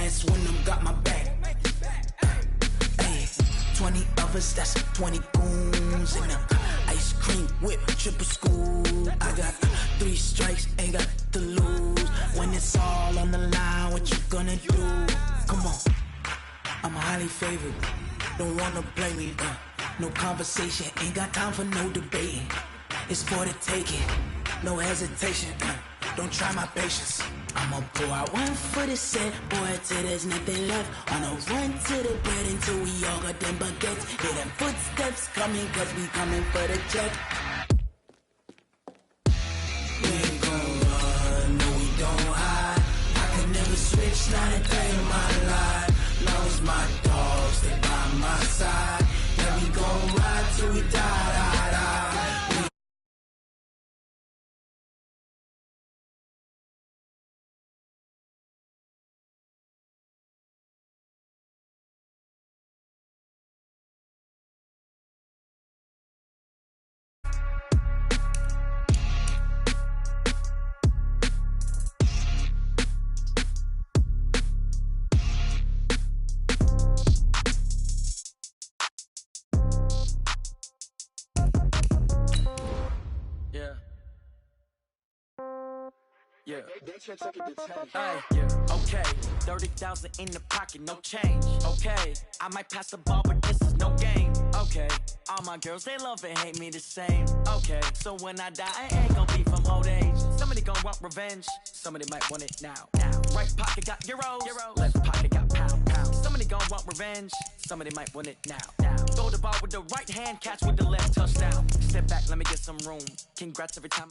dance when them got my back. Hey, 20 of us, that's 20 goons in the ice cream whip, triple scoop. I got 3 strikes, ain't got to lose. When it's all on the line, what you gonna do? Come on, I'm highly favored. Don't wanna play me. No conversation, ain't got time for no debating. It's for the taking, no hesitation. Don't try my patience. I'ma pour out one for the set, boy, till there's nothing left. On a run to the bread until we all got them baguettes. Hear them footsteps coming, cause we coming for the check. We ain't gon' run, no we don't hide. I can never switch, not a day in my life. Long as my dogs stay by my side. Yeah, we gon' ride till we die, die, die. Yeah. Yeah. Okay. 30,000 in the pocket, no change. Okay. I might pass the ball, but this is no game. Okay. All my girls, they love and hate me the same. Okay. So when I die, I ain't gon' be from old age. Somebody gon' want revenge. Somebody might want it now. Right pocket got euros. Left pocket got pound. Somebody gon' want revenge. Somebody might want it now. Throw the ball with the right hand, catch with the left, touchdown. Step back, let me get some room. Congrats every time.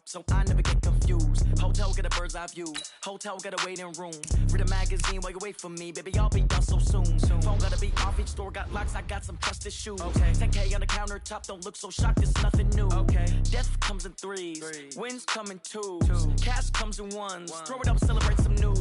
So I never get confused. Hotel get a bird's eye view. Hotel get a waiting room. Read a magazine while you wait for me. Baby, I'll be done so soon. Phone gotta be off, each store got locks. I got some trusted shoes. Okay. 10K on the countertop, don't look so shocked, it's nothing new. Okay. Death comes in threes. Wins come in twos. Cash comes in ones. Throw it up, celebrate some news.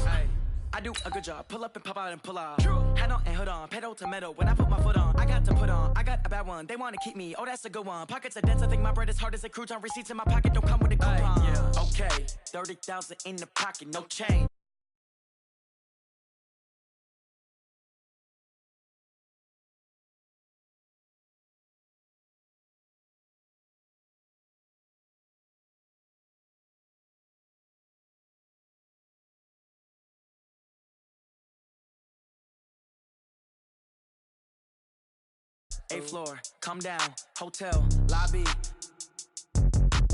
Aye. I do a good job, pull up and pop out and pull off. Head on and hood on, pedal to metal. When I put my foot on, I got to put on. I got a bad one, they wanna keep me. Oh, that's a good one. Pockets are dense, I think my bread is hard as a crouton. Receipts in my pocket don't come with a coupon. Yeah. Okay, 30,000 in the pocket, no change. A floor, come down, hotel, lobby.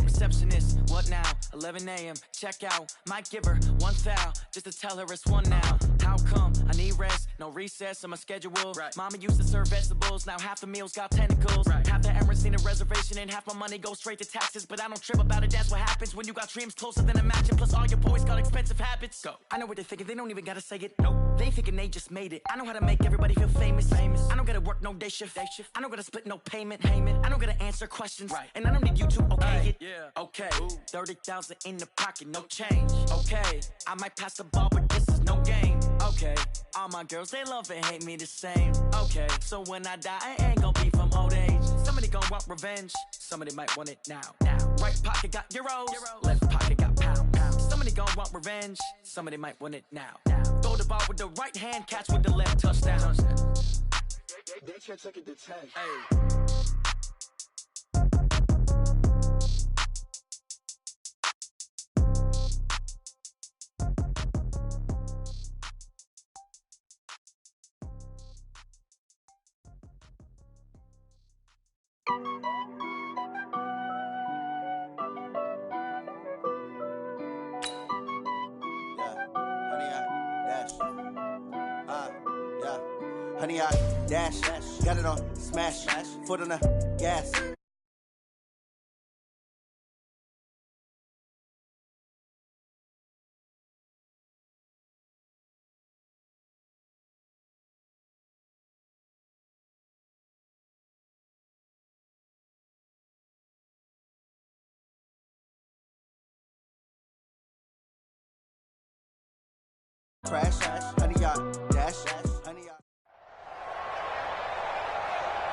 Receptionist, what now? 11 a.m., check out. Might give her one foul, just to tell her it's one now. How come? I need rest, no recess in my schedule. Right. Mama used to serve vegetables, now half the meals got tentacles. Right. Half the errands need a reservation and half my money goes straight to taxes. But I don't trip about it, that's what happens when you got dreams closer than a match. And plus all your boys got expensive habits. Go. I know what they're thinking, they don't even gotta say it. Nope. They thinking they just made it. I know how to make everybody feel famous. I don't gotta work no day shift. I don't gotta split no payment. I don't gotta answer questions. Right. And I don't need you to okay it. Yeah. Okay. 30,000 in the pocket, no change. Okay. I might pass the ball, but this is no game. Okay. All my girls, they love and hate me the same. Okay. So when I die, I ain't gon' be from old age. Somebody gon' want revenge. Somebody might want it now. Right pocket got euros. Left pocket got pound. Somebody gon' want revenge. Somebody might want it now. Throw the ball with the right hand, catch with the left, touchdown. They took it to 10. Hey. Honey, I dash, got it on smash, foot on the gas. Crash, honey, I dash, honey, I.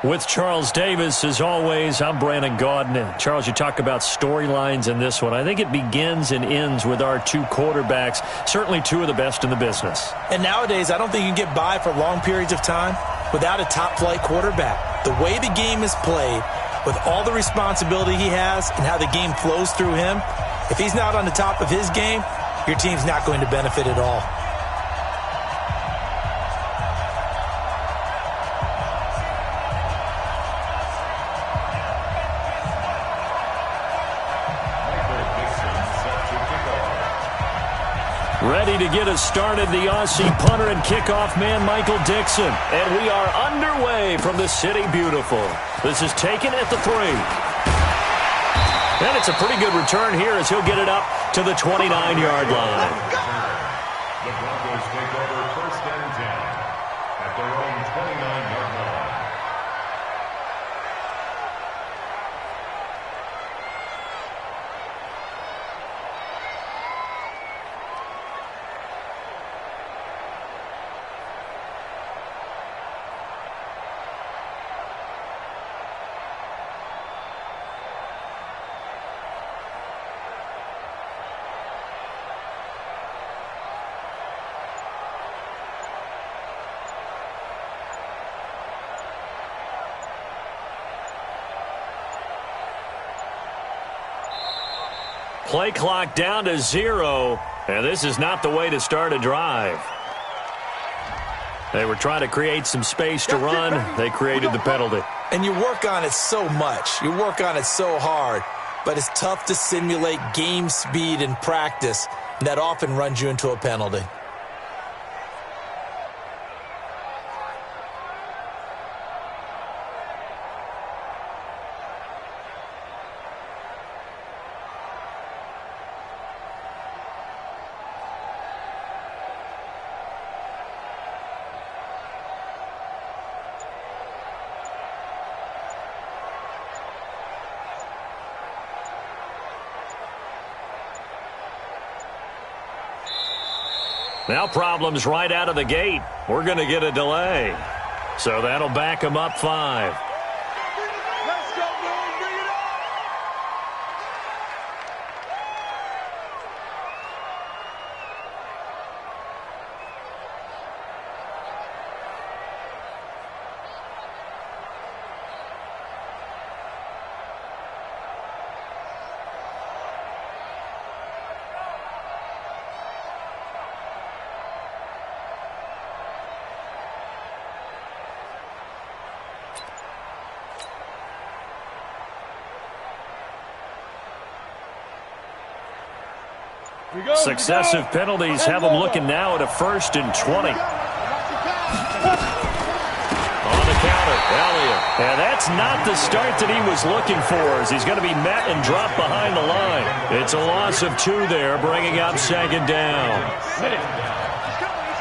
With Charles Davis, as always, I'm Brandon Gaudin. Charles, you talk about storylines in this one. I think it begins and ends with our two quarterbacks, certainly two of the best in the business. And nowadays, I don't think you can get by for long periods of time without a top-flight quarterback. The way the game is played, with all the responsibility he has and how the game flows through him, if he's not on the top of his game, your team's not going to benefit at all. Ready to get us started, the Aussie punter and kickoff man, Michael Dixon. And we are underway from the City Beautiful. This is taken at the 3. And it's a pretty good return here as he'll get it up to the 29-yard line. The Broncos take over 1st and 10 at their own 29-yard line. Play clock down to 0, and this is not the way to start a drive. They were trying to create some space to run. They created the penalty. And you work on it so much. You work on it so hard. But it's tough to simulate game speed in practice. And that often runs you into a penalty. Now problems right out of the gate. We're going to get a delay. So that'll back them up 5. Successive penalties have them looking now at a 1st and 20. On the counter, Elliott. And that's not the start that he was looking for, as he's going to be met and dropped behind the line. It's a loss of 2 there, bringing up 2nd down.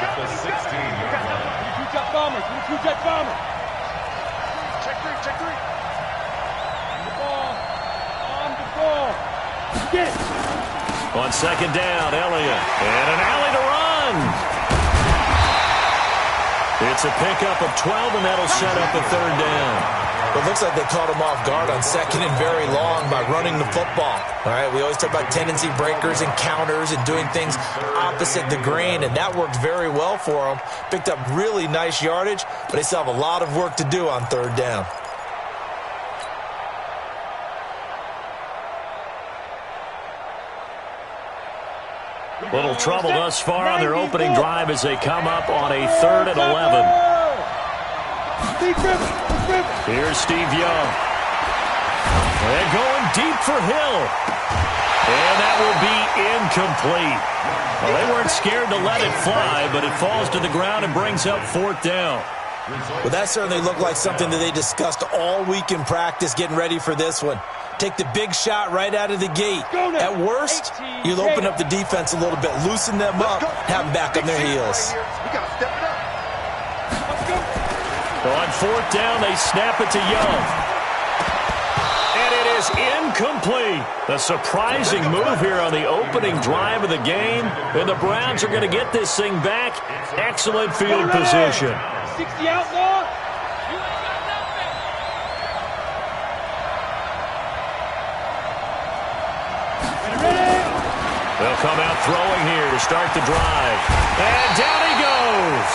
At the 16-yard line. Two-jet bombers. Two-jet bombers. Check 3. Check 3. On the ball. On the ball. Get it. On 2nd down, Elliott. And an alley to run. It's a pickup of 12, and that'll set up a 3rd down. It looks like they caught him off guard on 2nd and very long by running the football. All right, we always talk about tendency breakers and counters and doing things opposite the grain, and that worked very well for them. Picked up really nice yardage, but they still have a lot of work to do on 3rd down. Little trouble thus far on their opening drive as they come up on a 3rd and 11. Here's Steve Young. And going deep for Hill. And that will be incomplete. Well, they weren't scared to let it fly, but it falls to the ground and brings up 4th down. Well, that certainly looked like something that they discussed all week in practice getting ready for this one. Take the big shot right out of the gate. At worst, you'll open up the defense a little bit, loosen them up, have them back on their heels. On 4th down, they snap it to Young. And it is incomplete. A surprising move here on the opening drive of the game. And the Browns are going to get this thing back. Excellent field position. 60 outlaw. They'll come out throwing here to start the drive. And down he goes.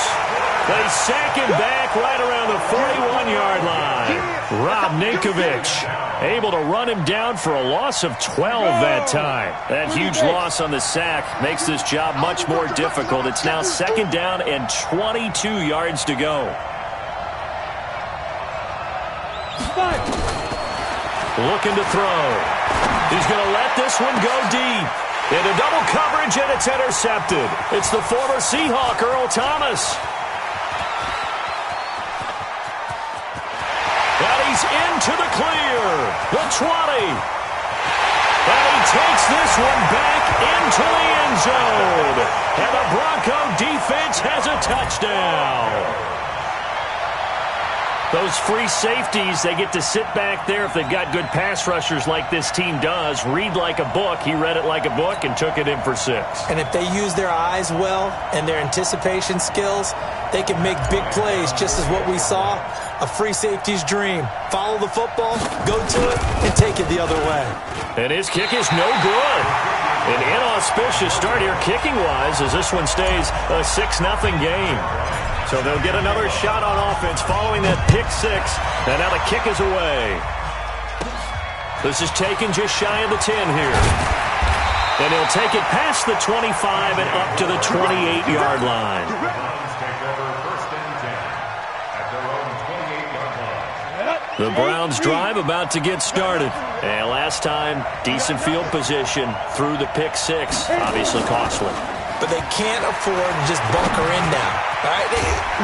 They sack him back right around the 41-yard line. Rob Ninkovich able to run him down for a loss of 12 that time. That huge loss on the sack makes this job much more difficult. It's now 2nd down and 22 yards to go. Looking to throw. He's going to let this one go deep. Into double coverage, and it's intercepted. It's the former Seahawk, Earl Thomas. And he's into the clear. The 20. And he takes this one back into the end zone. And the Bronco defense has a touchdown. Those free safeties, they get to sit back there if they've got good pass rushers like this team does. Read like a book. He read it like a book and took it in for 6. And if they use their eyes well and their anticipation skills, they can make big plays, just as what we saw. A free safety's dream. Follow the football, go to it, and take it the other way. And his kick is no good. An inauspicious start here kicking-wise as this one stays a 6-0 game. So they'll get another shot on offense following that pick 6. And now the kick is away. This is taken just shy of the 10 here. And he'll take it past the 25 and up to the 28-yard line. The Browns drive about to get started. And last time, decent field position through the pick 6. Obviously costly. But they can't afford to just bunker in now. All right?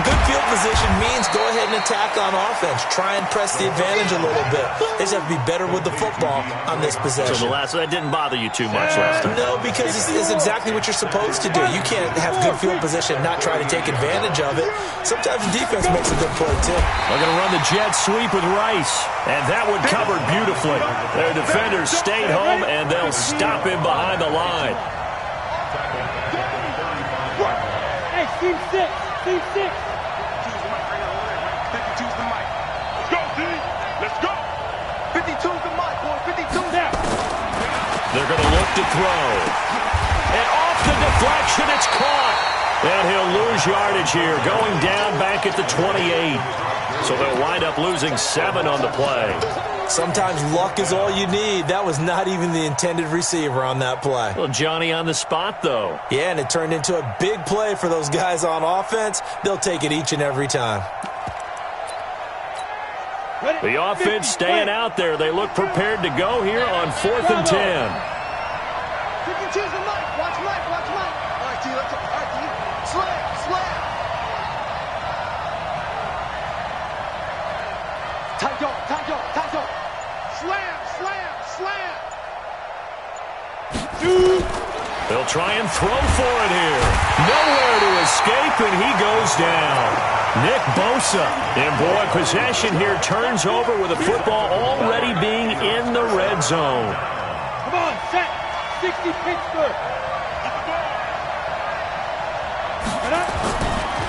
Good field position means go ahead and attack on offense. Try and press the advantage a little bit. They just have to be better with the football on this possession. So that didn't bother you too much last time? No, because it's exactly what you're supposed to do. You can't have good field position and not try to take advantage of it. Sometimes the defense makes a good play, too. They're going to run the jet sweep with Rice. And that one covered beautifully. Their defenders stayed home, and they'll stop him behind the line. Hey, team 6. Team 6. Choose the mic right now. Choose the mic. Let's go, D. Let's go. 52's the mic, boy. 52's now. They're going to look to throw. And off the deflection, it's caught. And he'll lose yardage here, going down back at the 28. So they'll wind up losing 7 on the play. Sometimes luck is all you need. That was not even the intended receiver on that play. Well, Johnny on the spot, though. Yeah, and it turned into a big play for those guys on offense. They'll take it each and every time. The offense staying out there. They look prepared to go here on 4th and 10. You can choose the mic. Watch mic. Watch mic. All right, T. Let's go. All right, T. Slam. Tight go. Slam. They'll try and throw for it here. Nowhere to escape, and he goes down. Nick Bosa, and boy, possession here turns over with the football already being in the red zone. Come on, set. 60 Pittsburgh.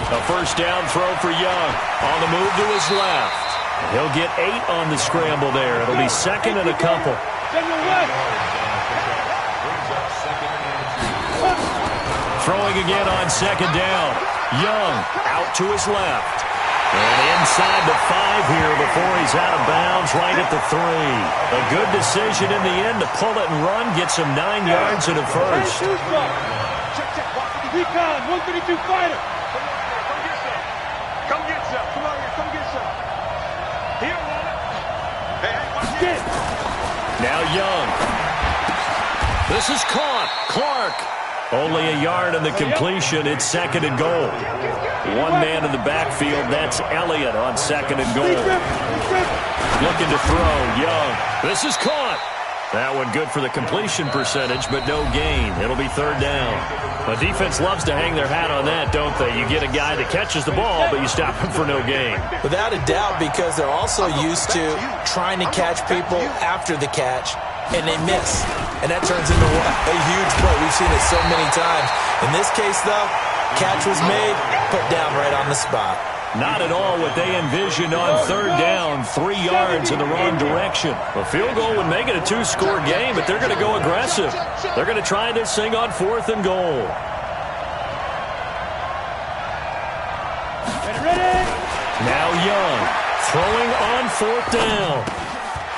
A first down throw for Young. On the move to his left. He'll get 8 on the scramble there. It'll be 2nd and a couple. Throwing again on 2nd down. Young out to his left. And inside the 5 here before he's out of bounds right at the 3. A good decision in the end to pull it and run. Gets him 9 yards and a first. Recon, 132 fighter. Come get some. Come on here, come get some. He don't want it. Hey, watch it. Now Young. This is caught. Clark. Only a yard on the completion. It's 2nd and goal. One man in the backfield. That's Elliott on 2nd and goal. Looking to throw. Young. This is caught. That one good for the completion percentage, but no gain. It'll be 3rd down. The defense loves to hang their hat on that, don't they? You get a guy that catches the ball, but you stop him for no gain. Without a doubt, because they're also used to trying to catch people after the catch, and they miss. And that turns into a huge play. We've seen it so many times. In this case, though, catch was made, put down right on the spot. Not at all what they envisioned on third down, 3 yards in the wrong direction. A field goal would make it a 2-score game, but they're going to go aggressive. They're going to try this thing on 4th and goal. Now Young throwing on 4th down.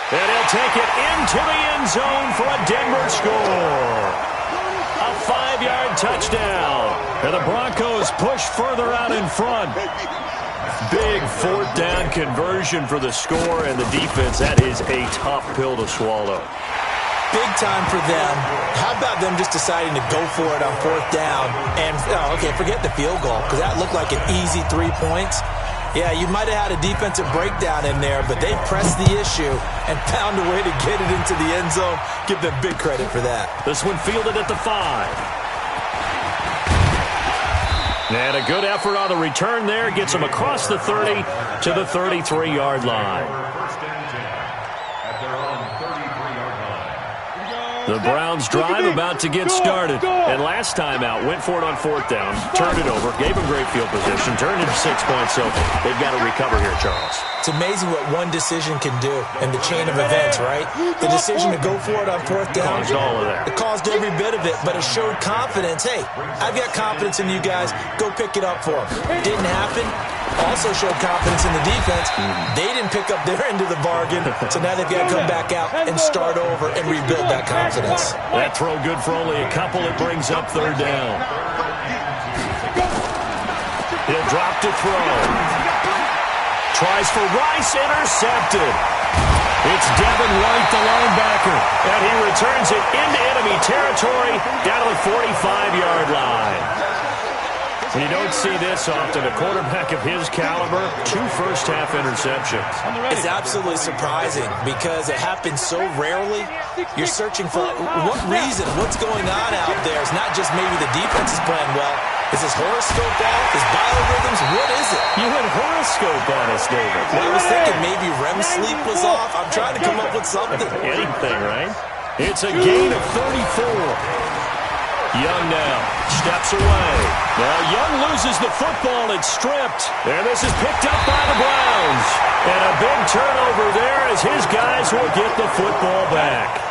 And he'll take it into the end zone for a Denver score. A 5-yard touchdown. And the Broncos push further out in front. Big 4th down conversion for the score, and the defense, that is a tough pill to swallow. Big time for them. How about them just deciding to go for it on 4th down? And, okay, forget the field goal, because that looked like an easy 3 points. Yeah, you might have had a defensive breakdown in there, but they pressed the issue and found a way to get it into the end zone. Give them big credit for that. This one fielded at the 5. And a good effort on the return there. Gets them across the 30 to the 33-yard line. The Browns drive about to get started. And last time out, went for it on 4th down, turned it over, gave them great field position, turned it 6 points, so they've got to recover here, Charles. It's amazing what one decision can do in the chain of events, right? The decision to go for it on 4th down. Caused all of that. It caused every bit of it, but it showed confidence. Hey, I've got confidence in you guys. Go pick it up for them. Didn't happen. Also showed confidence in the defense. They didn't pick up their end of the bargain, so now they've got to come back out and start over and rebuild that confidence. That throw good for only a couple. It brings up 3rd down. He'll drop to throw. Tries for Rice, intercepted. It's Devin White, the linebacker, and he returns it into enemy territory down to the 45-yard line. You don't see this often. A quarterback of his caliber, 2 first-half interceptions. It's absolutely surprising because it happens so rarely. You're searching for what reason, what's going on out there. It's not just maybe the defense is playing well. Is his horoscope off? His biorhythms? What is it? You had horoscope on us, David. Well, I was thinking maybe REM sleep was off. I'm trying to come up with something. Anything, right? It's a gain of 34. Young now steps away. Now Young loses the football. It's stripped. And this is picked up by the Browns. And a big turnover there as his guys will get the football back.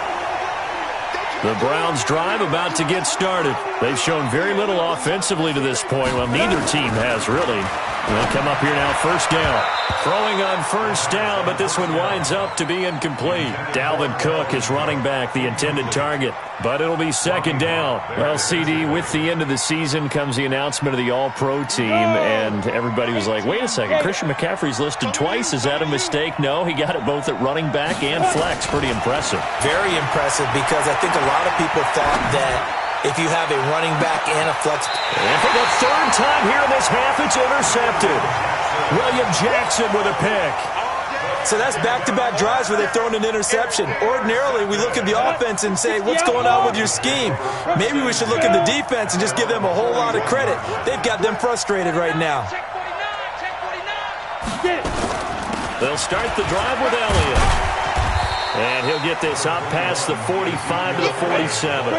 The Browns drive about to get started. They've shown very little offensively to this point. Well, neither team has really. They'll come up here now, 1st down. Throwing on 1st down, but this one winds up to be incomplete. Dalvin Cook is running back, the intended target, but it'll be 2nd down. Well, CD, with the end of the season comes the announcement of the All-Pro team, and everybody was like, wait a second, Christian McCaffrey's listed twice. Is that a mistake? No, he got it both at running back and flex. Pretty impressive. Very impressive because I think a lot of people thought that if you have a running back and a flex. And for the 3rd time here in this half, it's intercepted. William Jackson with a pick. So that's back-to-back drives where they've thrown an interception. Ordinarily, we look at the offense and say, what's going on with your scheme? Maybe we should look at the defense and just give them a whole lot of credit. They've got them frustrated right now. They'll start the drive with Elliott. And he'll get this up past the 45 to the 47.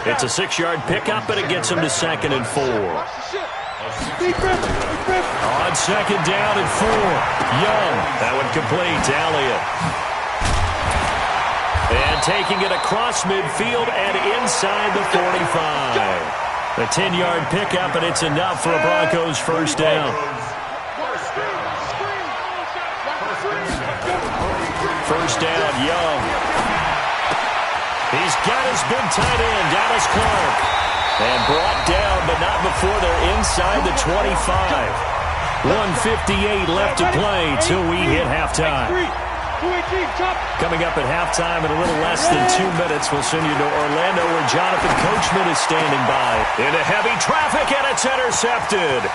It's a 6-yard pickup, and it gets him to 2nd and 4. On 2nd down and 4. Young. That one complete to Elliott. And taking it across midfield and inside the 45. A 10-yard pickup, and it's enough for a Broncos 1st down. 1st down, Young. He's got his big tight end, Dallas Clark. And brought down, but not before they're inside the 25. 1:58 left to play till we hit halftime. Coming up at halftime in a little less than 2 minutes, we'll send you to Orlando where Jonathan Coachman is standing by. Into heavy traffic, and it's intercepted.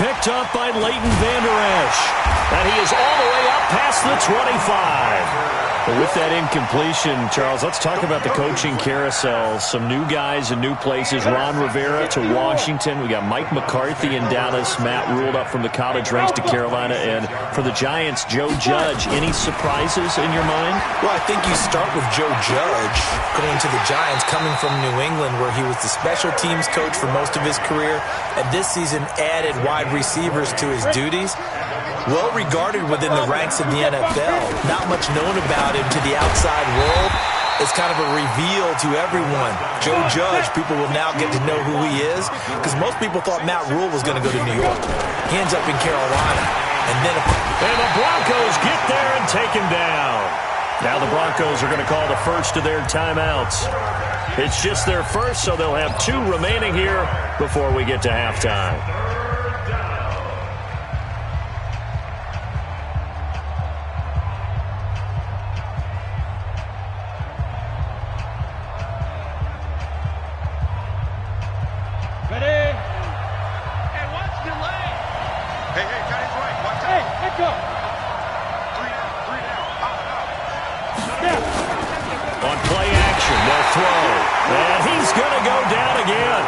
Picked up by Leighton Vander Esch. And he is all the way up past the 25. Well, with that incompletion, Charles, let's talk about the coaching carousel. Some new guys in new places. Ron Rivera to Washington. We got Mike McCarthy in Dallas. Matt Rule up from the college ranks to Carolina. And for the Giants, Joe Judge. Any surprises in your mind? Well, I think you start with Joe Judge going to the Giants, coming from New England, where he was the special teams coach for most of his career, and this season added wide receivers to his duties. Well regarded within the ranks of the NFL. Not much known about him to the outside world. It's kind of a reveal to everyone. Joe Judge, people will now get to know who he is, because most people thought Matt Rule was going to go to New York. He ends up in Carolina. And the Broncos get there and take him down. Now the Broncos are going to call the first of their timeouts. It's just their first, so they'll have 2 remaining here before we get to halftime. Ready? Hey, watch delay. Hey, got his right. Watch out. Hey, let go. 3 down. On play action, they'll throw. And he's going to go down again.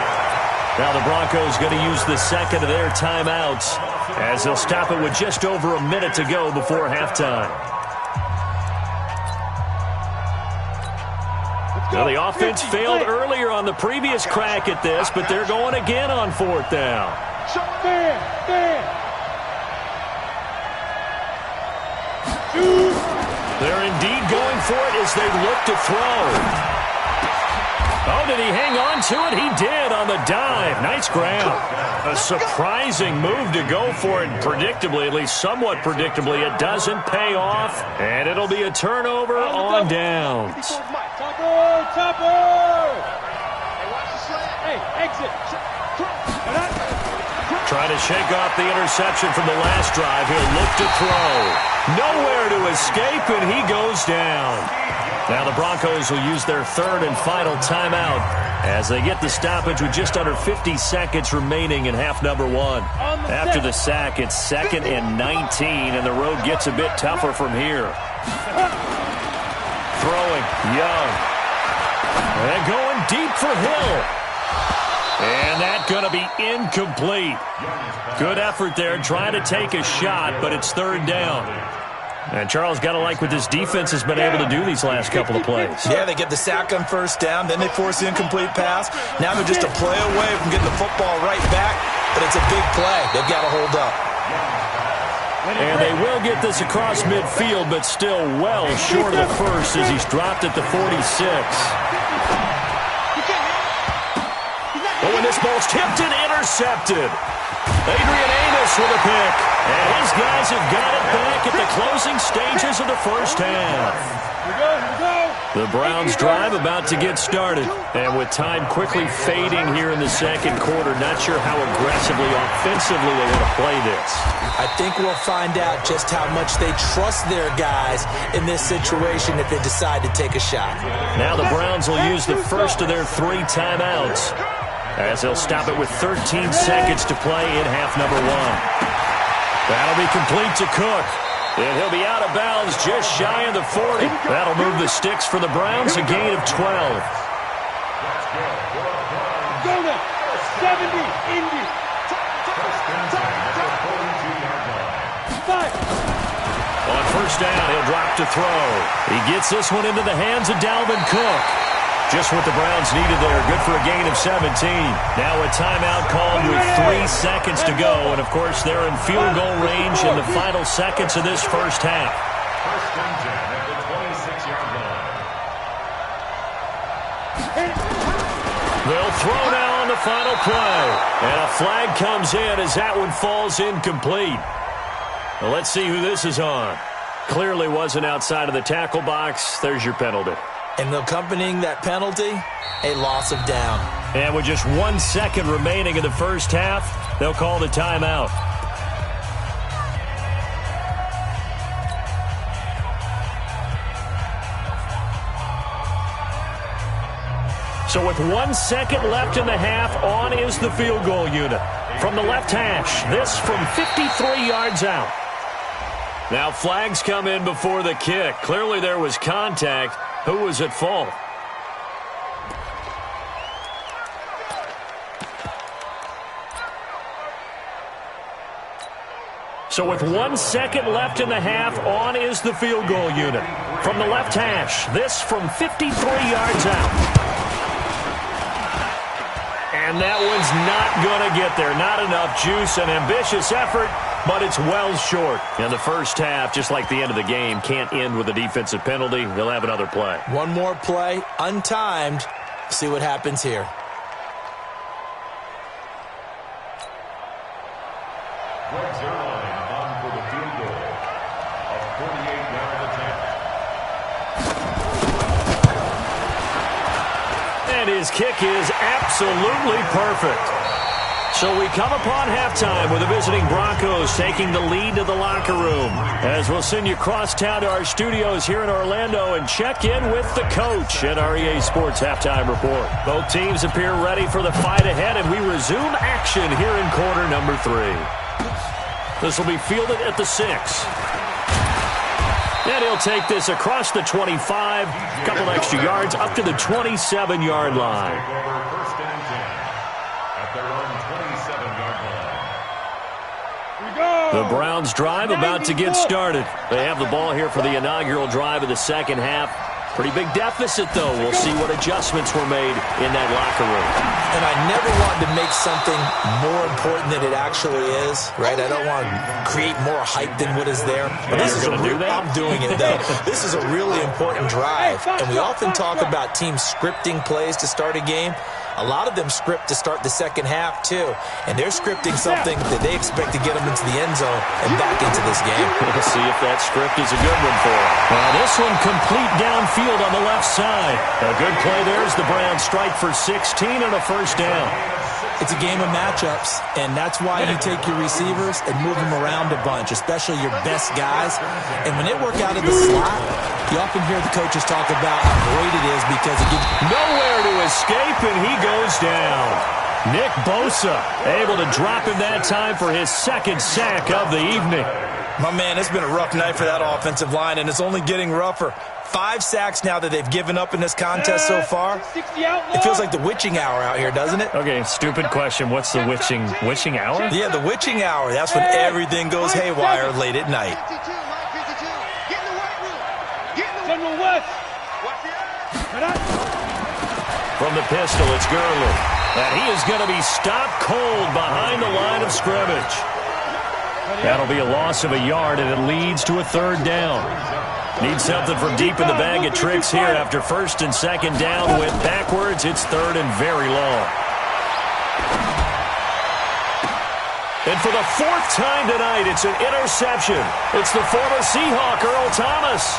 Now the Broncos going to use the second of their timeouts as they'll stop it with just over a minute to go before halftime. Now the offense failed earlier on the previous crack at this, but they're going again on 4th down. They're indeed going for it as they look to throw. Oh, did he hang on to it? He did on the dive. Nice grab. A surprising move to go for it. Predictably, at least somewhat predictably, it doesn't pay off. And it'll be a turnover on downs. Hey, exit. Trying to shake off the interception from the last drive. He'll look to throw. Nowhere to escape, and he goes down. Now the Broncos will use their 3rd and final timeout as they get the stoppage with just under 50 seconds remaining in half number 1. After the sack, it's 2nd and 19, and the road gets a bit tougher from here. Throwing, Young. And going deep for Hill. And that's going to be incomplete. Good effort there trying to take a shot, but it's 3rd down. And Charles, got to like what this defense has been able to do these last couple of plays. Yeah, they get the sack on 1st down, then they force the incomplete pass. Now they're just a play away from getting the football right back, but it's a big play. They've got to hold up. And they will get this across midfield, but still well short of the first as he's dropped at the 46. Oh, and this ball's tipped and intercepted. Adrian Amos with a pick. And his guys have got it back at the closing stages of the first half. The Browns drive about to get started. And with time quickly fading here in the second quarter, not sure how aggressively, offensively they want to play this. I think we'll find out just how much they trust their guys in this situation if they decide to take a shot. Now the Browns will use the first of their 3 timeouts, as they'll stop it with 13 seconds to play in half number 1. That'll be complete to Cook. And he'll be out of bounds just shy of the 40. That'll move the sticks for the Browns, a gain of 12. Go to 70, Indy. 5. On 1st down, he'll drop to throw. He gets this one into the hands of Dalvin Cook. Just what the Browns needed there. Good for a gain of 17. Now a timeout called with 3 seconds to go. And, of course, they're in field goal range in the final seconds of this first half. 1st and 10 at the 26-yard line. They'll throw now on the final play. And a flag comes in as that one falls incomplete. Well, let's see who this is on. Clearly wasn't outside of the tackle box. There's your penalty. And accompanying that penalty, a loss of down. And with just 1 second remaining in the first half, they'll call the timeout. So with 1 second left in the half, on is the field goal unit. From the left hash, this from 53 yards out. Now flags come in before the kick. Clearly there was contact. Who was at fault? So with 1 second left in the half, on is the field goal unit. From the left hash, this from 53 yards out. And that one's not going to get there. Not enough juice, an ambitious effort, but it's well short. And the first half, just like the end of the game, can't end with a defensive penalty. They'll have another play. One more play, untimed. See what happens here. And his kick is absolutely perfect. So we come upon halftime with the visiting Broncos taking the lead to the locker room. As we'll send you cross town to our studios here in Orlando and check in with the coach at our EA Sports Halftime Report. Both teams appear ready for the fight ahead, and we resume action here in quarter number 3. This will be fielded at the 6. And he'll take this across the 25, a couple extra yards, up to the 27-yard line. First and 10 at their own 27-yard line. The Browns drive about to get started. They have the ball here for the inaugural drive of the second half. Pretty big deficit, though. We'll see what adjustments were made in that locker room. And I never wanted to make something more important than it actually is, right? I don't want to create more hype than what is there. But this is I'm doing it, though. This is a really important drive. And we often talk about teams scripting plays to start a game. A lot of them script to start the second half, too. And they're scripting something that they expect to get them into the end zone and back into this game. We'll see if that script is a good one for them. Well, this one complete downfield on the left side. A good play there as the Browns strike for 16 and a first down. It's a game of matchups, and that's why you take your receivers and move them around a bunch, especially your best guys. And when they work out of the slot, you often hear the coaches talk about how great it is because it gives nowhere to escape, and he goes down. Nick Bosa able to drop him that time for his second sack of the evening. My man, it's been a rough night for that offensive line, and it's only getting rougher. 5 sacks now that they've given up in this contest so far. It feels like the witching hour out here, doesn't it? Okay, stupid question. What's the witching hour? Yeah, the witching hour. That's when everything goes haywire late at night. From the pistol, it's Gurley. And he is going to be stopped cold behind the line of scrimmage. That'll be a loss of a yard, and it leads to a third down. Need something from deep in the bag of tricks here after first and second down went backwards. It's third and very long. And for the 4th time tonight, it's an interception. It's the former Seahawk, Earl Thomas.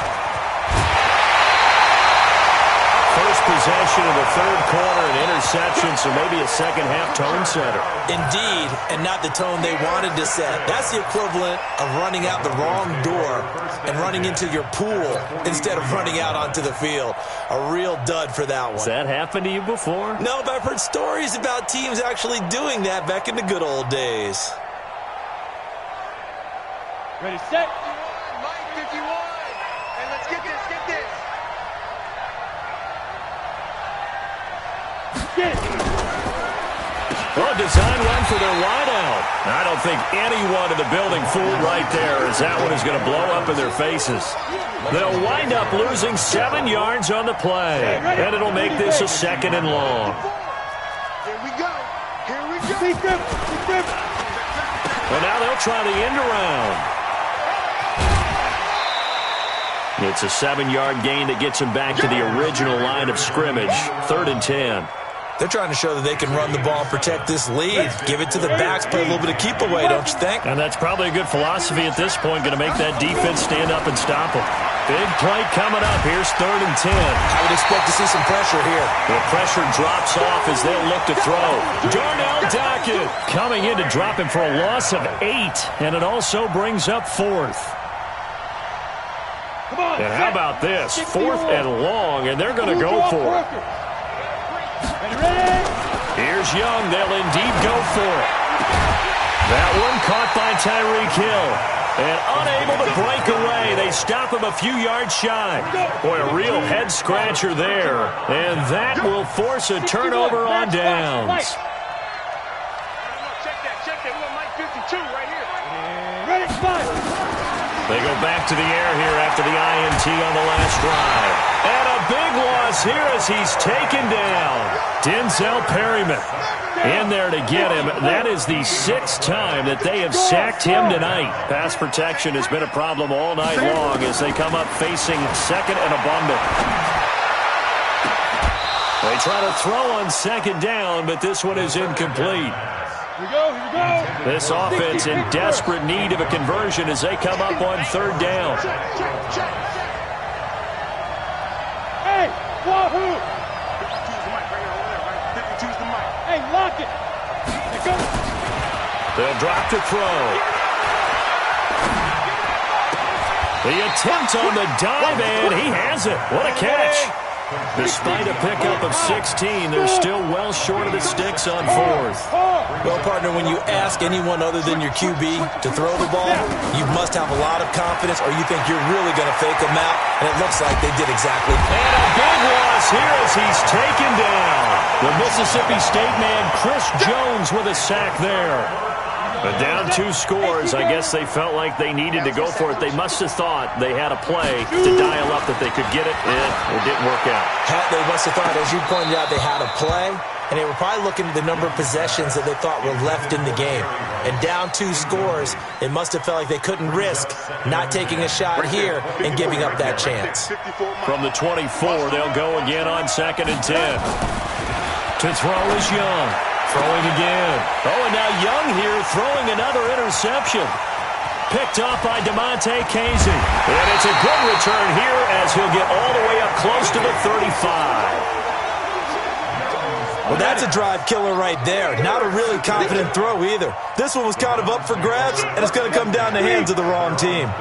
First possession of the third quarter, an interception, so maybe a second-half tone setter. Indeed, and not the tone they wanted to set. That's the equivalent of running out the wrong door and running into your pool instead of running out onto the field. A real dud for that one. Has that happened to you before? No, but I've heard stories about teams actually doing that back in the good old days. Ready, set. Mike 51. And let's get this, get this. Well, a design run for their wideout. I don't think anyone in the building fooled right there, as that one is going to blow up in their faces. They'll wind up losing 7 yards on the play, and it'll make this a second and long. Here we go. Here we go. Well, now they'll try the end around. It's a 7-yard gain that gets them back to the original line of scrimmage. 3rd and 10. They're trying to show that they can run the ball and protect this lead. Give it to the backs, play a little bit of keep away, don't you think? And that's probably a good philosophy at this point, going to make that defense stand up and stop them. Big play coming up. Here's 3rd and 10. I would expect to see some pressure here. The pressure drops off as they'll look to throw. Darnell Dockett coming in to drop him for a loss of 8, and it also brings up 4th. And how about this? 4th and long, and they're going to go for it. Here's Young. They'll indeed go for it. That one caught by Tyreek Hill. And unable to break away. They stop him a few yards shy. Boy, a real head-scratcher there. And that will force a turnover on downs. Check that. We got Mike 52 right here. Ready, fight. They go back to the air here after the INT on the last drive. And a big loss here as he's taken down. Denzel Perryman in there to get him. That is the 6th time that they have sacked him tonight. Pass protection has been a problem all night long as they come up facing second and abundant. They try to throw on second down, but this one is incomplete. Here we go. This offense in desperate need of a conversion as they come up on third down. Hey, wahoo! 52's the mic right here over there, right? 52's the mic. Hey, lock it. Here goes. They'll drop to throw. The attempt on the dive, and he has it. What a catch. Despite a pickup of 16, they're still well short of the sticks on fourth. Well, partner, when you ask anyone other than your QB to throw the ball, you must have a lot of confidence or you think you're really going to fake them out, and it looks like they did exactly. And a big loss here as he's taken down. The Mississippi State man, Chris Jones, with a sack there. But down 2 scores, I guess they felt like they needed to go for it. They must have thought they had a play to dial up that they could get it, and it didn't work out. They must have thought, as you pointed out, they had a play, and they were probably looking at the number of possessions that they thought were left in the game. And down 2 scores, it must have felt like they couldn't risk not taking a shot here and giving up that chance. From the 24, they'll go again on 2nd and 10. To throw is Young. Throwing again. Oh, and now Young here throwing another interception. Picked off by DeMonte Casey. And it's a good return here as he'll get all the way up close to the 35. Well, that's a drive killer right there. Not a really confident throw either. This one was kind of up for grabs, and it's going to come down the hands of the wrong team.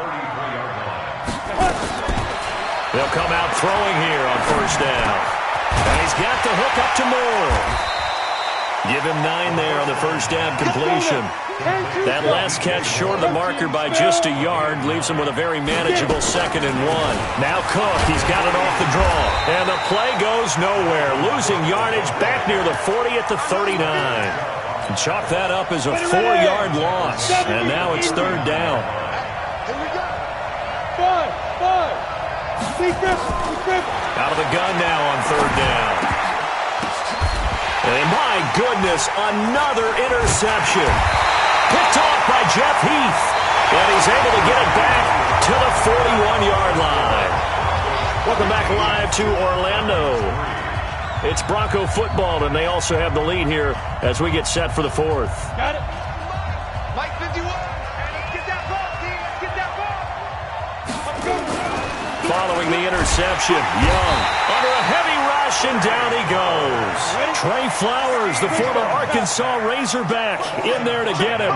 They'll come out throwing here on first down. And he's got the hook up to Moore. Give him 9 there on the first down completion. That last catch short of the marker by just a yard leaves him with a very manageable 2nd and 1. Now Cook, he's got it off the draw. And the play goes nowhere. Losing yardage back near the 40 at the 39. And chalk that up as a 4-yard loss. And now it's 3rd down. Here we go. 5. Out of the gun now on 3rd down. And my goodness, another interception. Picked off by Jeff Heath. And he's able to get it back to the 41-yard line. Welcome back live to Orlando. It's Bronco football, and they also have the lead here as we get set for the 4th. Got it. Mike 51. Let's get that ball, team. Let's get that ball. Following the interception, Young under a heavy rush, and down he goes. Trey Flowers, the former Arkansas Razorback, in there to get him.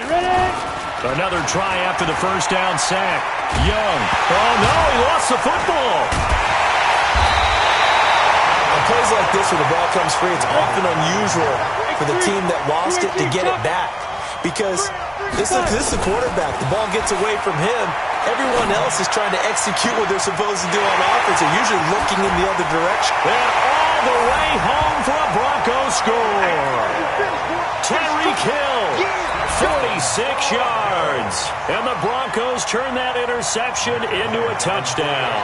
Ready. Another try after the first down sack. Young. Oh, no, he lost the football. On plays like this where the ball comes free, it's often unusual for the team that lost it to get it back. Because this is the quarterback. The ball gets away from him. Everyone else is trying to execute what they're supposed to do on offense. They're usually looking in the other direction. And all the way home for a Broncos score. Tyreek Hill, 46 yards. And the Broncos turn that interception into a touchdown.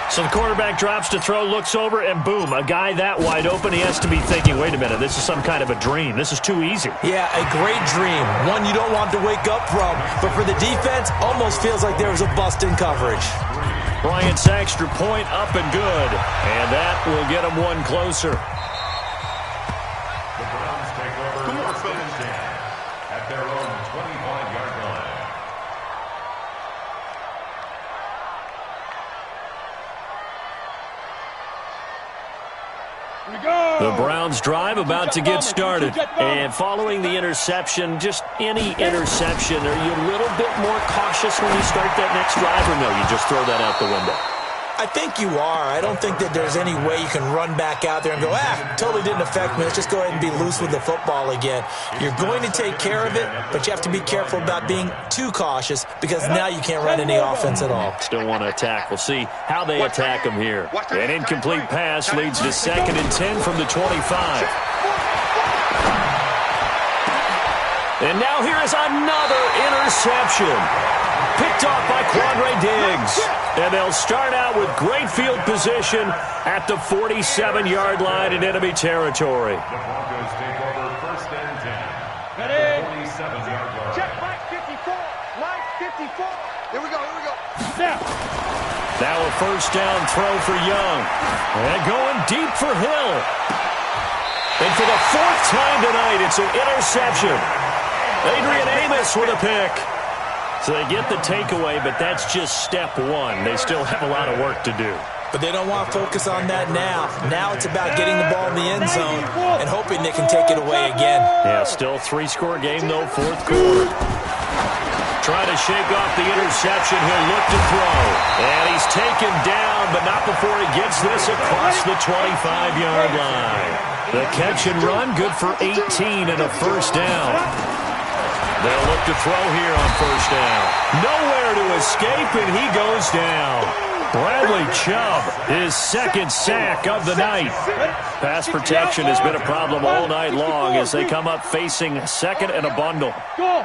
So the quarterback drops to throw, looks over, and boom, a guy that wide open, he has to be thinking, wait a minute, this is some kind of a dream. This is too easy. Yeah, a great dream. One you don't want to wake up from. But for the defense, almost feels like there was a bust in coverage. Bryant's extra point up and good. And that will get him one closer. The Browns take over first and 10 at their own 25-yard line. The Browns drive about to get started. And following the interception, just any interception, are you a little bit more cautious when you start that next drive, or no, you just throw that out the window? I think you are. I don't think that there's any way you can run back out there and go, totally didn't affect me. Let's just go ahead and be loose with the football again. You're going to take care of it, but you have to be careful about being too cautious because now you can't run any offense at all. Still want to attack. We'll see how they attack him here. An incomplete pass leads to 2nd and 10 from the 25. And now here is another interception. Picked off by Quandre Diggs. And they'll start out with great field position at the 47-yard line in enemy territory. The Broncos take over 1st and 10. Ready? 47-yard line. Check right 54. Right 54. Here we go. Snap. Now a 1st down throw for Young. And going deep for Hill. And for the 4th time tonight, it's an interception. Adrian Amos with a pick. So they get the takeaway, but that's just step one. They still have a lot of work to do. But they don't want to focus on that now. Now it's about getting the ball in the end zone and hoping they can take it away again. Yeah, still 3-score game, though, 4th quarter. Trying to shake off the interception. He'll look to throw. And he's taken down, but not before he gets this across the 25-yard line. The catch and run, good for 18 and a 1st down. They'll look to throw here on 1st down. Nowhere to escape, and he goes down. Bradley Chubb, his 2nd sack of the night. Pass protection has been a problem all night long as they come up facing 2nd and a bundle. Go.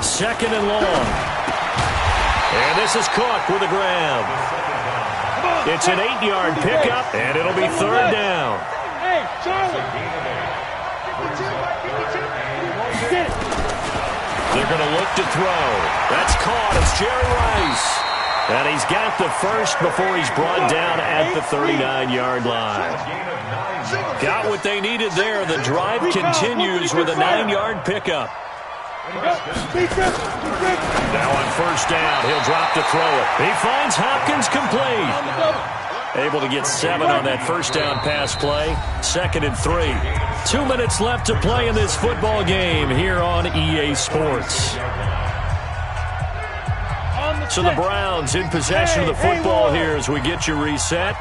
2nd and long. And this is Cook with a grab. It's an 8-yard pickup, and it'll be 3rd down. Hey, Charlie. They're going to look to throw. That's caught. It's Jerry Rice. And he's got the 1st before he's brought down at the 39-yard line. Got what they needed there. The drive continues with a 9-yard pickup. Now on 1st down, he'll drop to throw it. He finds Hopkins complete. Able to get 7 on that 1st down pass play. 2nd and 3. 2 minutes left to play in this football game here on EA Sports. So the Browns in possession of the football here as we get you reset.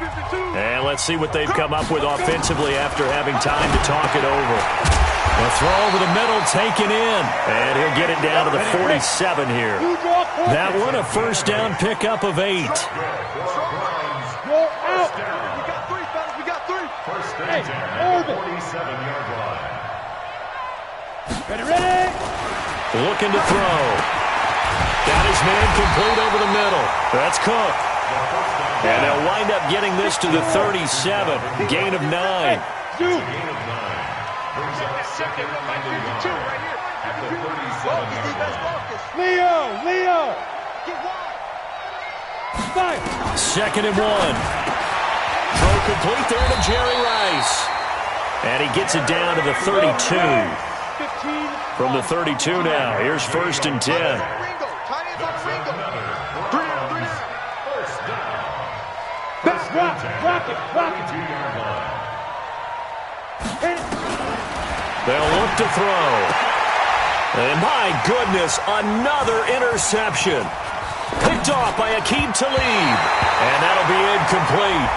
And let's see what they've come up with offensively after having time to talk it over. A throw over the middle, taken in. And he'll get it down to the 47 here. That one a 1st down pickup of 8. We got 3. 1st and 10 at the 47-yard line. Ready? Looking to throw. Got his man complete over the middle. That's Cook. And they'll wind up getting this to the 37. Gain of 9. Gain of 9. Brings up 2nd and 1 at the 37-yard line. Leo. Get wide. 2nd and 1. Throw complete there to Jerry Rice. And he gets it down to the 32. From the 32 now. Here's 1st and 10. Rock it. They'll look to throw. And my goodness, another interception. Picked off by Aqib Talib. And that'll be incomplete.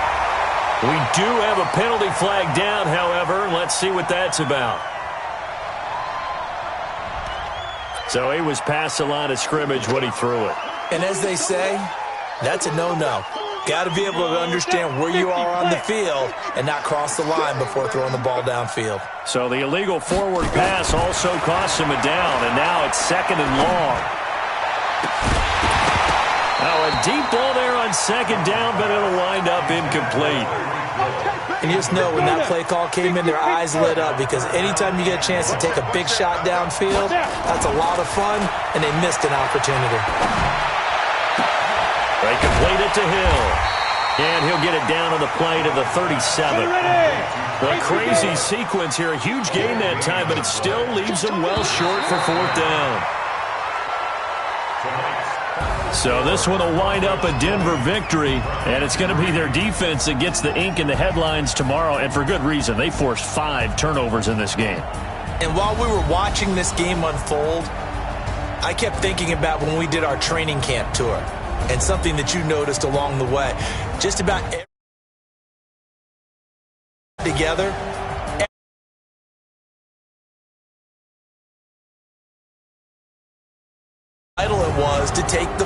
We do have a penalty flag down, however. Let's see what that's about. So he was past the line of scrimmage when he threw it. And as they say, that's a no-no. Got to be able to understand where you are on the field and not cross the line before throwing the ball downfield. So the illegal forward pass also costs him a down, and now it's 2nd and long. Now a deep ball there on 2nd down, but it'll wind up incomplete. And you just know when that play call came in, their eyes lit up because anytime you get a chance to take a big shot downfield, that's a lot of fun, and they missed an opportunity. They complete it to Hill. And he'll get it down on the play to the 37. A crazy sequence here. A huge gain that time, but it still leaves them well short for 4th down. So this one will wind up a Denver victory, and it's going to be their defense that gets the ink in the headlines tomorrow, and for good reason. They forced 5 turnovers in this game. And while we were watching this game unfold, I kept thinking about when we did our training camp tour and something that you noticed along the way. Just about every together. Vital it was to take the